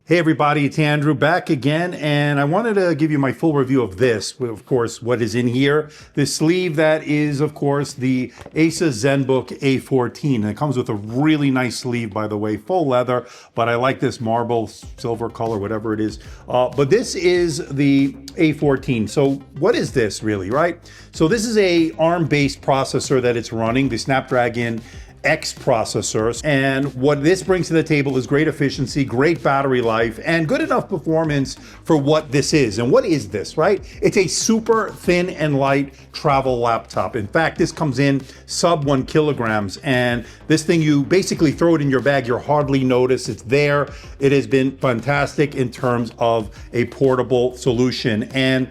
Hey everybody, it's Andrew back again, and I wanted to give you my full review of this, of course, what is in here. This sleeve that is, of course, the Asus Zenbook A14. And it comes with a really nice sleeve, by the way, full leather, but I like this marble, silver color, whatever it is. But this is the A14. So what is this really, right? So this is a ARM-based processor that it's running, the Snapdragon X processors, and what this brings to the table is great efficiency, great battery life, and good enough performance for what this is. And what is this, right? It's a super thin and light travel laptop. In fact, this comes in sub 1 kilograms, and this thing, you basically throw it in your bag, you hardly notice it's there. It has been fantastic in terms of a portable solution. And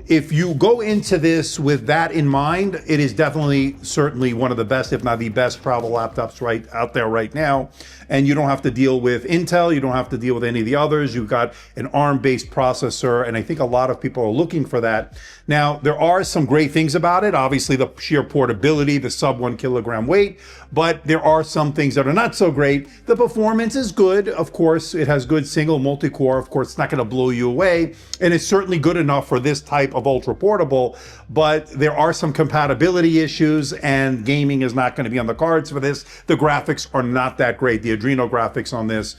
if you go into this with that in mind, it is definitely, certainly one of the best, if not the best travel laptops right out there right now. And you don't have to deal with Intel, you don't have to deal with any of the others. You've got an ARM-based processor, and I think a lot of people are looking for that. Now, there are some great things about it. Obviously, the sheer portability, the sub 1 kilogram weight, but there are some things that are not so great. The performance is good. Of course, it has good single multi-core. Of course, it's not going to blow you away, and it's certainly good enough for this type of ultra portable, but there are some compatibility issues, and gaming is not going to be on the cards for this. The graphics are not that great. The Adreno graphics on this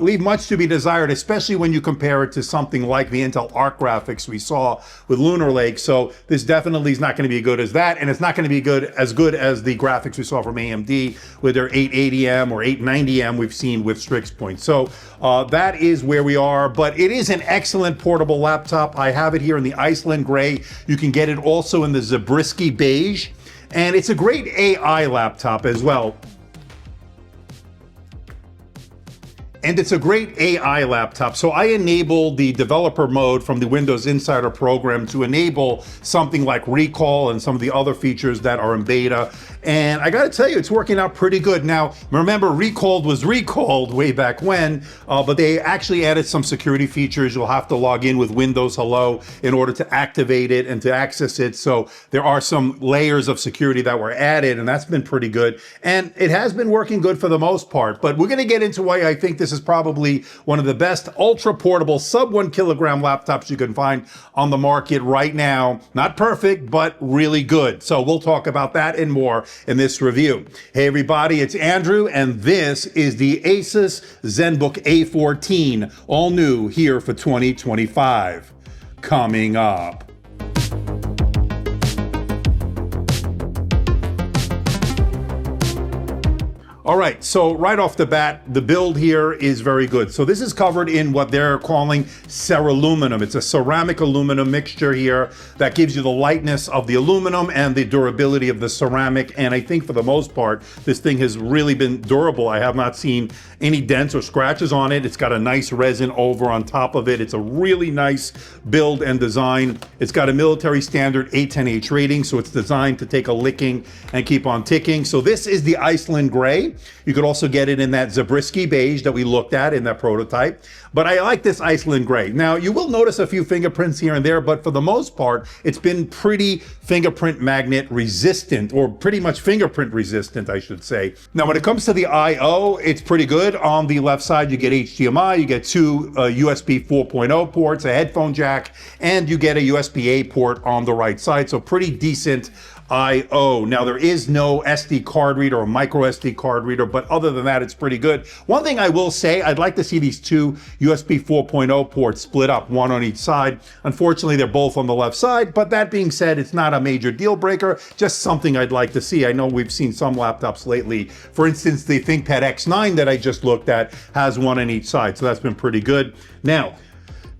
leave much to be desired, especially when you compare it to something like the Intel Arc graphics we saw with Lunar Lake. So this definitely is not going to be as good as that, and it's not going to be good as the graphics we saw from AMD with their 880M or 890M we've seen with Strix Point. So that is where we are, but it is an excellent portable laptop. I have it here in the Iceland gray. You can get it also in the Zabriskie beige, and it's a great AI laptop as well. And it's a great AI laptop. So I enabled the developer mode from the Windows Insider program to enable something like recall and some of the other features that are in beta. And I gotta tell you, it's working out pretty good. Now, remember, recalled was recalled way back when, but they actually added some security features. You'll have to log in with Windows Hello in order to activate it and to access it. So there are some layers of security that were added, and that's been pretty good. And it has been working good for the most part, but we're gonna get into why I think this is probably one of the best ultra portable sub 1 kilogram laptops you can find on the market right now. Not perfect, but really good. So we'll talk about that and more in this review. Hey everybody, it's Andrew, and this is the Asus Zenbook A14, all new here for 2025. Coming up. All right, so right off the bat, the build here is very good. So this is covered in what they're calling ceraluminum. It's a ceramic aluminum mixture here that gives you the lightness of the aluminum and the durability of the ceramic. And I think for the most part, this thing has really been durable. I have not seen any dents or scratches on it. It's got a nice resin over on top of it. It's a really nice build and design. It's got a military standard 810H rating, so it's designed to take a licking and keep on ticking. So this is the Iceland gray. You could also get it in that Zabriskie beige that we looked at in that prototype. But I like this Iceland gray. Now, you will notice a few fingerprints here and there, but for the most part, it's been pretty fingerprint magnet resistant, or pretty much fingerprint resistant, I should say. Now, when it comes to the I/O, it's pretty good. On the left side, you get HDMI, you get two USB 4.0 ports, a headphone jack, and you get a USB-A port on the right side. So pretty decent I/O. Now, there is no SD card reader or micro SD card reader, but other than that, it's pretty good. One thing I will say, I'd like to see these two USB 4.0 ports split up, one on each side. Unfortunately, they're both on the left side, but that being said, it's not a major deal breaker, just something I'd like to see. I know we've seen some laptops lately. For instance, the ThinkPad X9 that I just looked at has one on each side, so that's been pretty good. Now,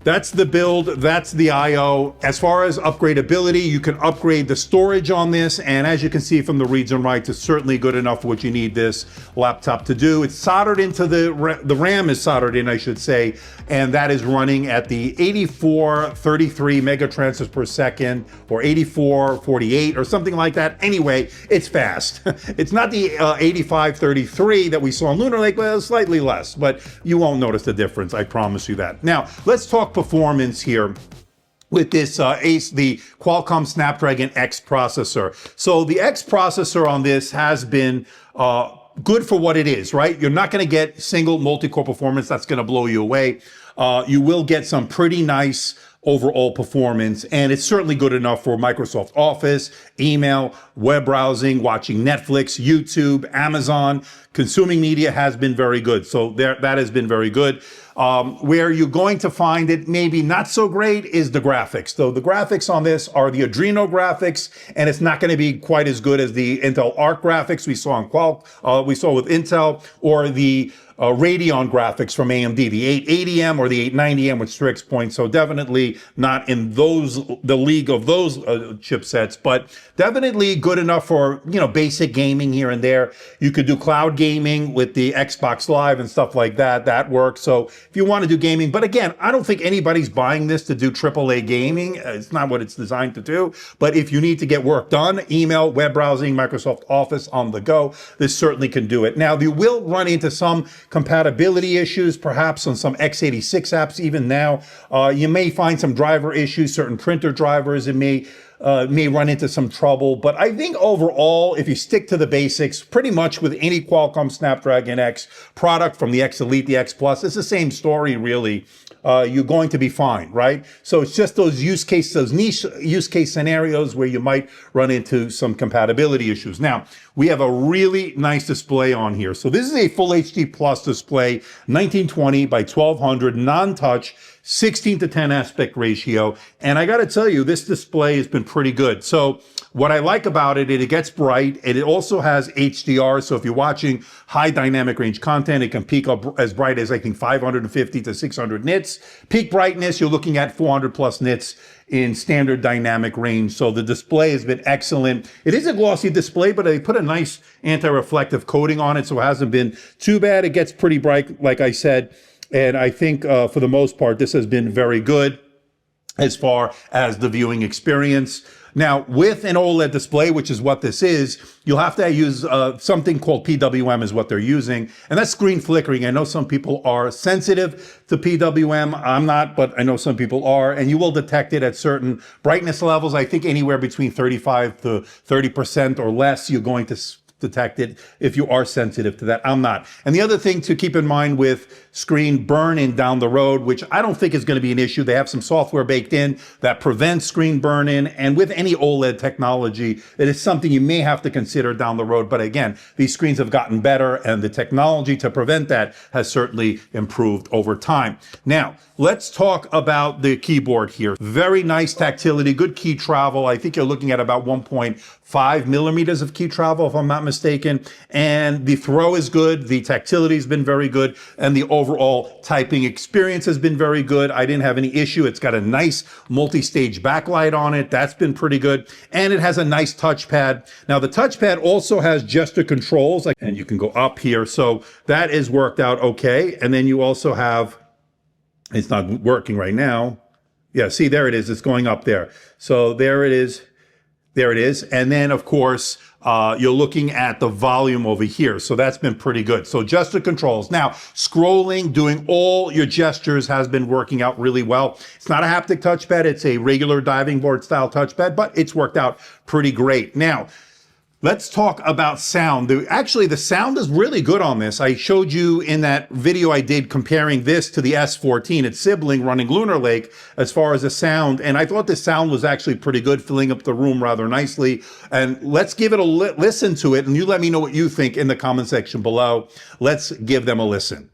that's the build, that's the I/O. As far as upgradeability, you can upgrade the storage on this, and as you can see from the reads and writes, it's certainly good enough for what you need this laptop to do. It's soldered into the RAM is soldered in, I should say, and that is running at the 8433 megatransfers per second, or 8448 or something like that. Anyway, it's fast. It's not the 8533 that we saw in Lunar Lake, well, slightly less, but you won't notice the difference, I promise you that. Now, let's talk performance here with this the Qualcomm Snapdragon X processor. So the X processor on this has been good for what it is, right? You're not going to get single multi-core performance that's going to blow you away. You will get some pretty nice overall performance, and it's certainly good enough for Microsoft Office, email, web browsing, watching Netflix, YouTube, Amazon. Consuming media has been very good. So that has been very good. Where you're going to find it maybe not so great is the graphics. So the graphics on this are the Adreno graphics, and it's not going to be quite as good as the Intel Arc graphics we saw we saw with Intel, or the Radeon graphics from AMD, the 880M or the 890M with Strix points. So definitely not in the league of those chipsets, but definitely good enough for, basic gaming here and there. You could do cloud gaming with the Xbox Live and stuff like that. That works. So if you want to do gaming, but again, I don't think anybody's buying this to do AAA gaming. It's not what it's designed to do. But if you need to get work done, email, web browsing, Microsoft Office on the go, this certainly can do it. Now, you will run into some compatibility issues, perhaps on some x86 apps. Even now, you may find some driver issues, certain printer drivers. It may run into some trouble, but I think overall, if you stick to the basics, pretty much with any Qualcomm Snapdragon X product, from the X Elite, the X Plus, it's the same story, really. You're going to be fine, right? So it's just those niche use case scenarios where you might run into some compatibility issues. Now, we have a really nice display on here. So this is a full HD plus display, 1920 by 1200, non-touch, 16:10 aspect ratio. And I got to tell you, this display has been pretty good. So what I like about it, it gets bright, and it also has HDR. So if you're watching high dynamic range content, it can peak up as bright as, I think, 550 to 600 nits. Peak brightness, you're looking at 400 plus nits in standard dynamic range. So the display has been excellent. It is a glossy display, but they put a nice anti-reflective coating on it, so it hasn't been too bad. It gets pretty bright, like I said. And I think for the most part, this has been very good as far as the viewing experience. Now, with an OLED display, which is what this is, you'll have to use something called PWM is what they're using. And that's screen flickering. I know some people are sensitive to PWM. I'm not, but I know some people are. And you will detect it at certain brightness levels. I think anywhere between 35 to 30% or less, you're going to detect it if you are sensitive to that. I'm not. And the other thing to keep in mind with screen burn-in down the road, which I don't think is going to be an issue. They have some software baked in that prevents screen burn-in. And with any OLED technology, it is something you may have to consider down the road. But again, these screens have gotten better, and the technology to prevent that has certainly improved over time. Now, let's talk about the keyboard here. Very nice tactility, good key travel. I think you're looking at about 1.5 millimeters of key travel, if I'm not mistaken. And the throw is good. The tactility has been very good. And the overall typing experience has been very good. I didn't have any issue. It's got a nice multi-stage backlight on it. That's been pretty good. And it has a nice touchpad. Now, the touchpad also has gesture controls, and you can go up here. So that is worked out okay. And then you also have, it's not working right now. Yeah, see, there it is. It's going up there. So there it is. There it is. And then, of course, you're looking at the volume over here. So that's been pretty good. So gesture controls. Now, scrolling, doing all your gestures has been working out really well. It's not a haptic touchpad. It's a regular diving board style touchpad, but it's worked out pretty great. Now, let's talk about sound. Actually, the sound is really good on this. I showed you in that video I did comparing this to the S14, its sibling running Lunar Lake, as far as the sound. And I thought the sound was actually pretty good, filling up the room rather nicely. And let's give it a listen to it. And you let me know what you think in the comment section below. Let's give them a listen.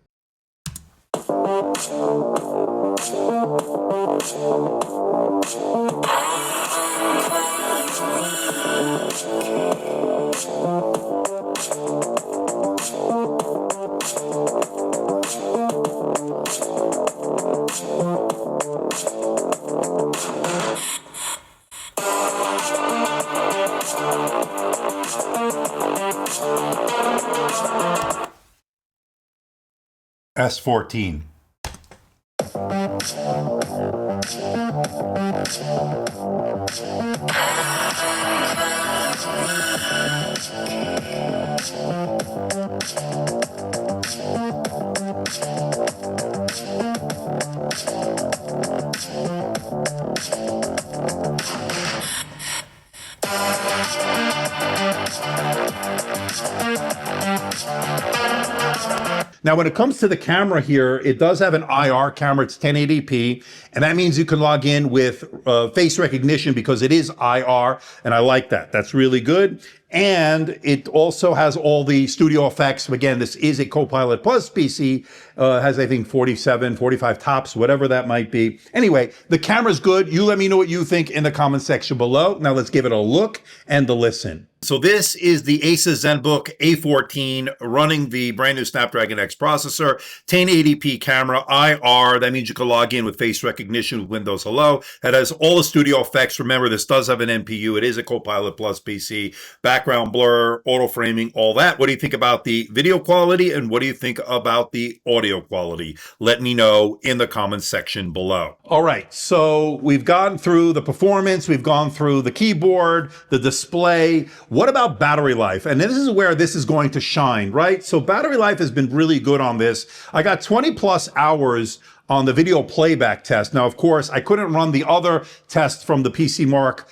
S14. Now, when it comes to the camera here, it does have an IR camera. It's 1080p, and that means you can log in with face recognition because it is IR, and I like that. That's really good. And it also has all the studio effects. Again, this is a Copilot Plus PC. Has, I think, 47, 45 tops, whatever that might be. Anyway, the camera's good. You let me know what you think in the comment section below. Now let's give it a look and a listen. So this is the Asus Zenbook A14 running the brand new Snapdragon X processor, 1080p camera, IR. That means you can log in with face recognition with Windows Hello. It has all the studio effects. Remember, this does have an NPU. It is a Copilot Plus PC. Background blur, auto framing, all that. What do you think about the video quality, and what do you think about the audio quality? Let me know in the comments section below. All right, so we've gone through the performance, we've gone through the keyboard, the display. What about battery life? And this is where this is going to shine, right? So battery life has been really good on this. I got 20 plus hours on the video playback test. Now, of course, I couldn't run the other tests from the PC Mark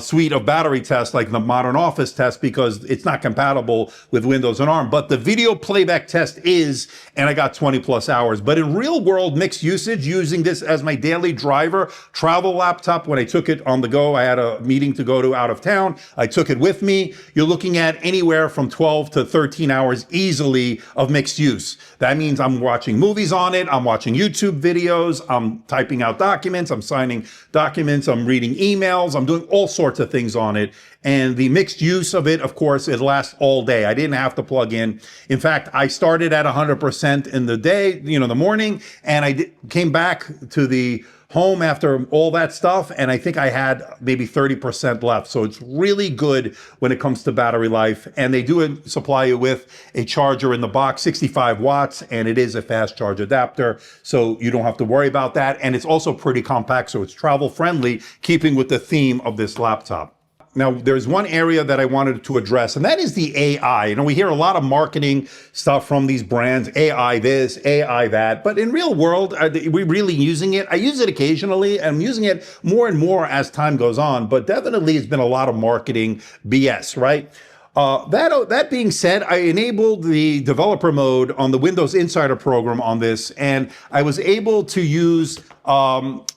suite of battery tests, like the Modern Office test, because it's not compatible with Windows and ARM. But the video playback test is, and I got 20 plus hours. But in real world mixed usage, using this as my daily driver, travel laptop, when I took it on the go, I had a meeting to go to out of town. I took it with me. You're looking at anywhere from 12 to 13 hours easily of mixed use. That means I'm watching movies on it. I'm watching YouTube videos. I'm typing out documents. I'm signing documents. I'm reading emails. I'm doing all sorts of things on it. And the mixed use of it, of course, it lasts all day. I didn't have to plug in. In fact, I started at 100% in the day, the morning, and I came back to the home after all that stuff, and I think I had maybe 30% left. So it's really good when it comes to battery life. And they do supply you with a charger in the box, 65 watts, and it is a fast charge adapter, so you don't have to worry about that. And it's also pretty compact, so it's travel friendly, keeping with the theme of this laptop. Now, there's one area that I wanted to address, and that is the AI. We hear a lot of marketing stuff from these brands, AI this, AI that, but in real world, are we really using it? I use it occasionally. I'm using it more and more as time goes on, but definitely it's been a lot of marketing BS, right? That being said, I enabled the developer mode on the Windows Insider program on this, and I was able to use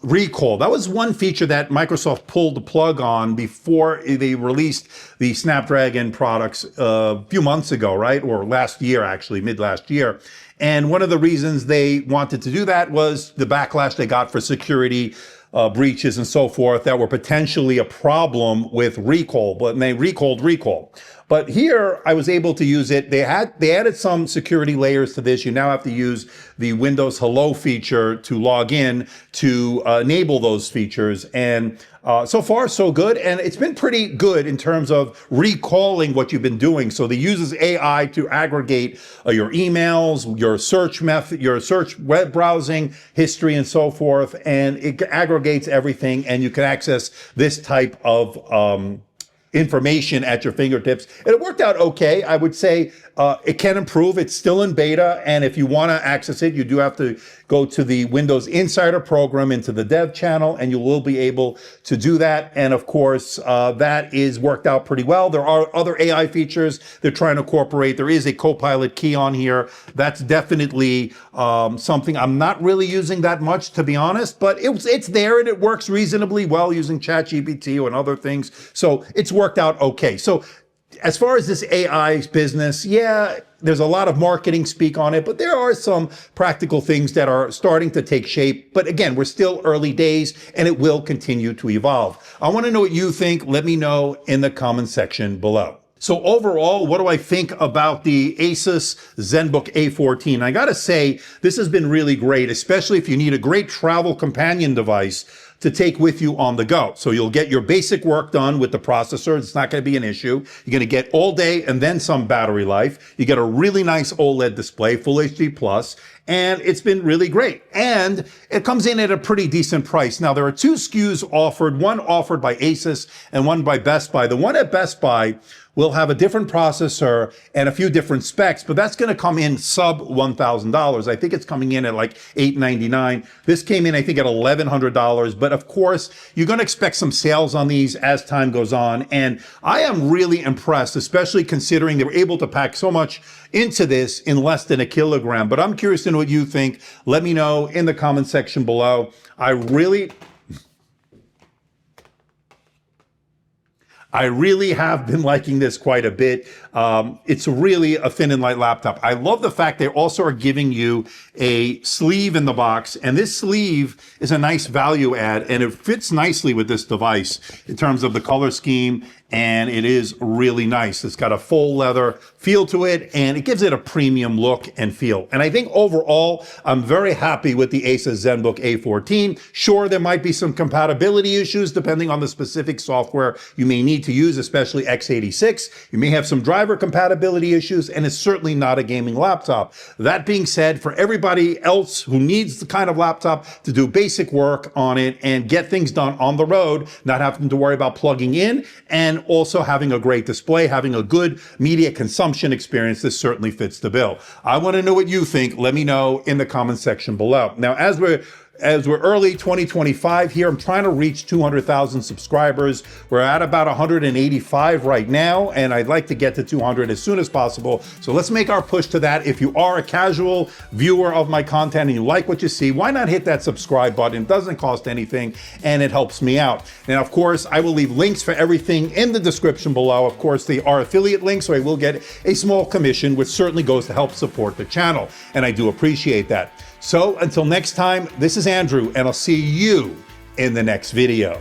recall. That was one feature that Microsoft pulled the plug on before they released the Snapdragon products a few months ago, right? Or last year, actually, mid last year. And one of the reasons they wanted to do that was the backlash they got for security breaches and so forth that were potentially a problem with recall, but they recalled recall. But here I was able to use it. They added some security layers to this. You now have to use the Windows Hello feature to log in to enable those features. And so far, so good. And it's been pretty good in terms of recalling what you've been doing. So they uses AI to aggregate your emails, your search method, your search web browsing history, and so forth. And it aggregates everything, and you can access this type of information at your fingertips. And it worked out okay. I would say it can improve. It's still in beta. And if you want to access it, you do have to go to the Windows Insider program into the dev channel, and you will be able to do that. And of course, that is worked out pretty well. There are other AI features they're trying to incorporate. There is a Copilot key on here. That's definitely something I'm not really using that much, to be honest, but it's there and it works reasonably well using ChatGPT and other things. So it's worked out okay. So as far as this AI business, yeah, there's a lot of marketing speak on it, but there are some practical things that are starting to take shape. But again, we're still early days and it will continue to evolve. I want to know what you think. Let me know in the comment section below. So overall, what do I think about the Asus Zenbook A14? I gotta say, this has been really great, especially if you need a great travel companion device to take with you on the go. So you'll get your basic work done with the processor. It's not gonna be an issue. You're gonna get all day and then some battery life. You get a really nice OLED display, Full HD Plus, and it's been really great. And it comes in at a pretty decent price. Now, there are two SKUs offered, one offered by Asus and one by Best Buy. The one at Best Buy will have a different processor and a few different specs, but that's going to come in sub $1,000. I think it's coming in at like $899. This came in, I think, at $1,100. But of course, you're going to expect some sales on these as time goes on. And I am really impressed, especially considering they were able to pack so much into this in less than a kilogram. But I'm curious to know what you think. Let me know in the comment section below. I really have been liking this quite a bit. It's really a thin and light laptop. I love the fact they also are giving you a sleeve in the box, and this sleeve is a nice value add, and it fits nicely with this device in terms of the color scheme, and it is really nice. It's got a full leather feel to it, and it gives it a premium look and feel. And I think overall, I'm very happy with the Asus Zenbook A14. Sure, there might be some compatibility issues depending on the specific software you may need to use, especially x86. You may have some driver compatibility issues, and it's certainly not a gaming laptop. That being said, for everybody else who needs the kind of laptop to do basic work on it and get things done on the road, not having to worry about plugging in, and also having a great display, having a good media consumption experience, this certainly fits the bill. I want to know what you think. Let me know in the comment section below. Now, as we're early 2025 here, I'm trying to reach 200,000 subscribers. We're at about 185 right now, and I'd like to get to 200 as soon as possible. So let's make our push to that. If you are a casual viewer of my content and you like what you see, why not hit that subscribe button? It doesn't cost anything, and it helps me out. And of course, I will leave links for everything in the description below. Of course, they are affiliate links, so I will get a small commission, which certainly goes to help support the channel, and I do appreciate that. So until next time, this is Andrew, and I'll see you in the next video.